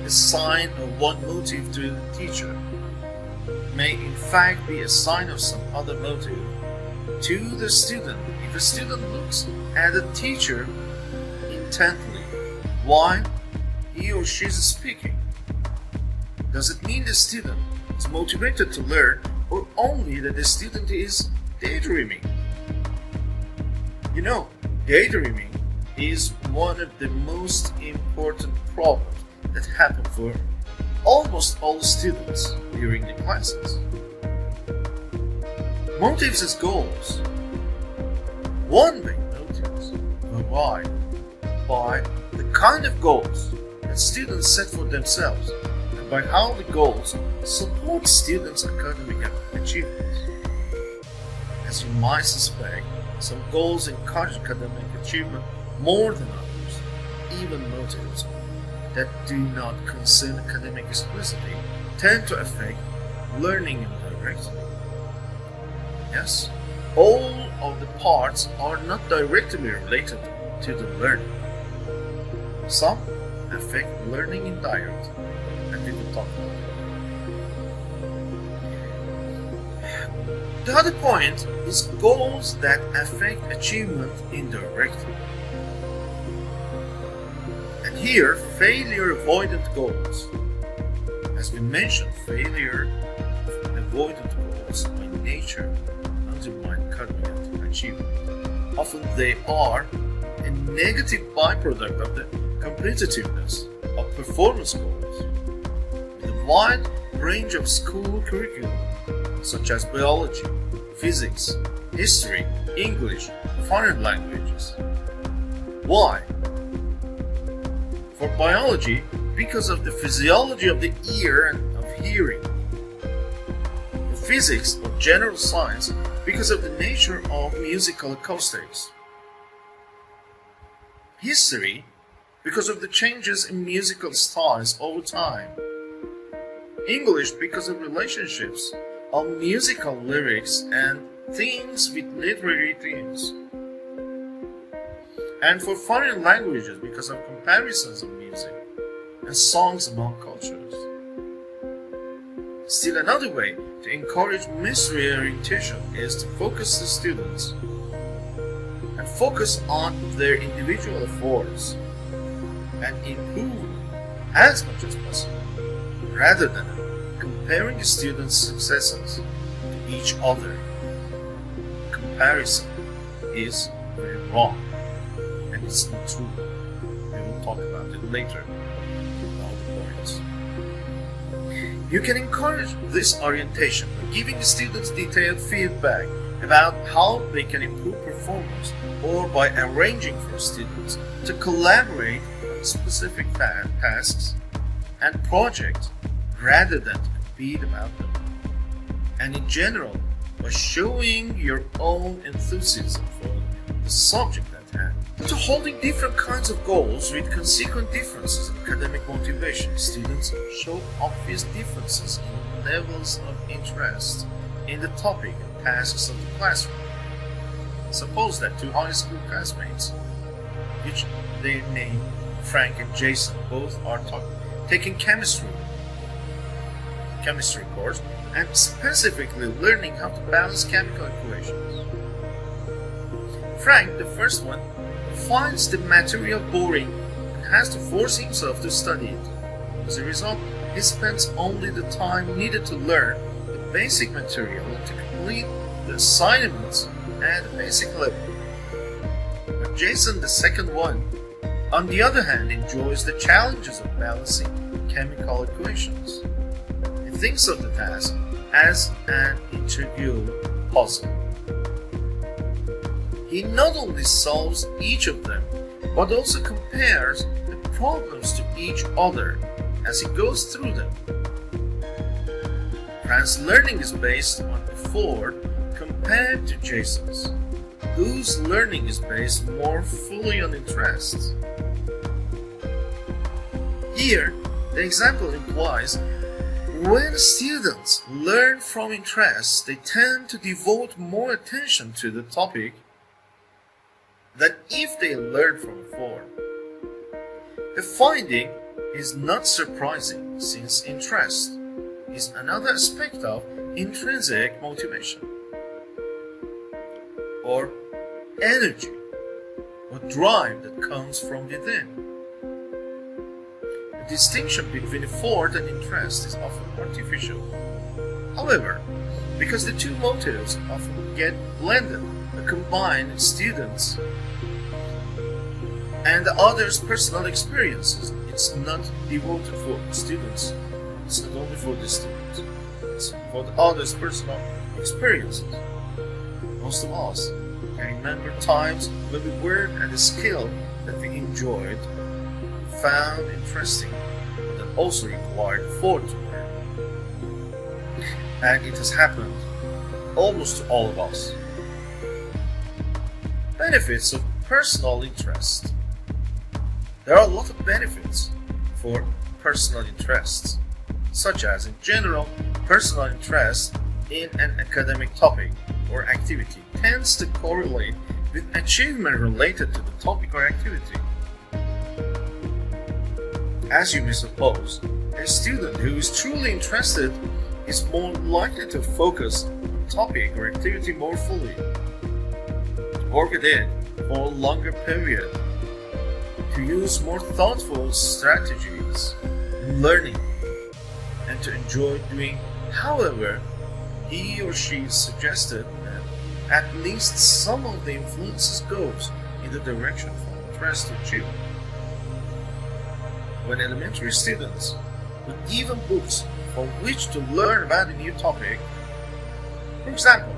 a sign of one motive to the teacher may in fact be a sign of some other motive to the student. If a student looks at the teacher intently while he or she is speaking, does it mean the student is motivated to learn, or only that the student is daydreaming? You know, daydreaming is one of the most important problems that happen for almost all students during the classes. Motives as goals. One main motives provide by the kind of goals that students set for themselves and by how the goals support students' academic achievements. As you might suspect, some goals encourage academic achievement more than others. Even motives that do not concern academic explicitly tend to affect learning indirectly. Yes, all of the parts are not directly related to the learning. Some affect learning indirectly, and we will talk about that. The other point is goals that affect achievement indirectly. And here, failure avoidant goals. As we mentioned, failure avoidant goals by nature undermine academic achievement. Often they are a negative byproduct of the competitiveness of performance goals. With a wide range of school curriculum, such as biology, physics, history, English, foreign languages. Why? For biology, because of the physiology of the ear and of hearing. For physics or general science, because of the nature of musical acoustics. History, because of the changes in musical styles over time. English, because of relationships of musical lyrics and themes with literary themes. And for foreign languages, because of comparisons of music and songs among cultures. Still another way to encourage mystery orientation is to focus the students and focus on their individual efforts and improve as much as possible, rather than comparing the students' successes to each other. Comparison is very wrong, and it's not true. We will talk about it later in all the points. You can encourage this orientation by giving the students detailed feedback about how they can improve performance, or by arranging for students to collaborate on specific tasks and projects rather than to compete about them. And in general, by showing your own enthusiasm for the subject at hand. To holding different kinds of goals with consequent differences in academic motivation, students show obvious differences in levels of interest in the topic and tasks of the classroom. Suppose that two high school classmates, which they name Frank and Jason, both are taking chemistry course and specifically learning how to balance chemical equations. Frank, the first one, finds the material boring and has to force himself to study it. As a result, he spends only the time needed to learn the basic material and to complete the assignments at the basic level. But Jason, the second one, on the other hand, enjoys the challenges of balancing chemical equations. He thinks of the task as an integral puzzle. He not only solves each of them, but also compares the problems to each other as he goes through them. Frank's learning is based on effort compared to Jason's, whose learning is based more fully on interests. Here, the example implies when students learn from interests, they tend to devote more attention to the topic than if they learn from a form. A finding is not surprising since interest is another aspect of intrinsic motivation, or energy, or drive that comes from within. The distinction between effort and interest is often artificial. However, because the two motives often get blended or combined, students and the other's personal experiences, it's not devoted for students. It's not only for the students. It's for the other's personal experiences. Most of us can remember times when we worked at a skill that we enjoyed, found interesting, that also required effort to learn. And it has happened almost to all of us. Benefits of personal interest. There are a lot of benefits for personal interests, such as, in general, personal interest in an academic topic or activity tends to correlate with achievement related to the topic or activity. As you may suppose, a student who is truly interested is more likely to focus on topic or activity more fully, to work at it for a longer period, to use more thoughtful strategies in learning, and to enjoy doing however he or she suggested that at least some of the influences goes in the direction of interest to achieve. When elementary students were given books for which to learn about a new topic, for example,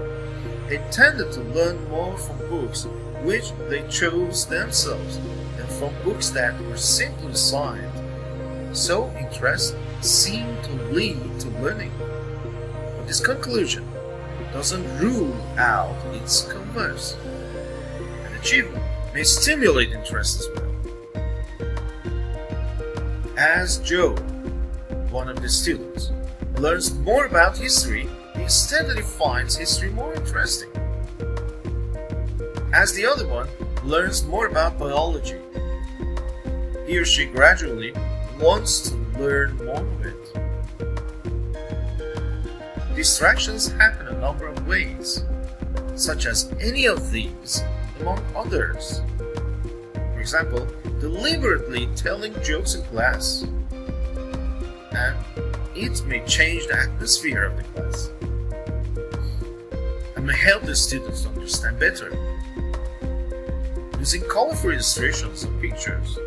they tended to learn more from books which they chose themselves than from books that were simply assigned. So interest seemed to lead to learning. But this conclusion doesn't rule out its converse. An achievement may stimulate interest as well. As Joe, one of the students, learns more about history, he steadily finds history more interesting. As the other one learns more about biology, he or she gradually wants to learn more of it. Distractions happen a number of ways, such as any of these, among others. For example, deliberately telling jokes in class, and it may change the atmosphere of the class and may help the students understand better. Using colorful illustrations of pictures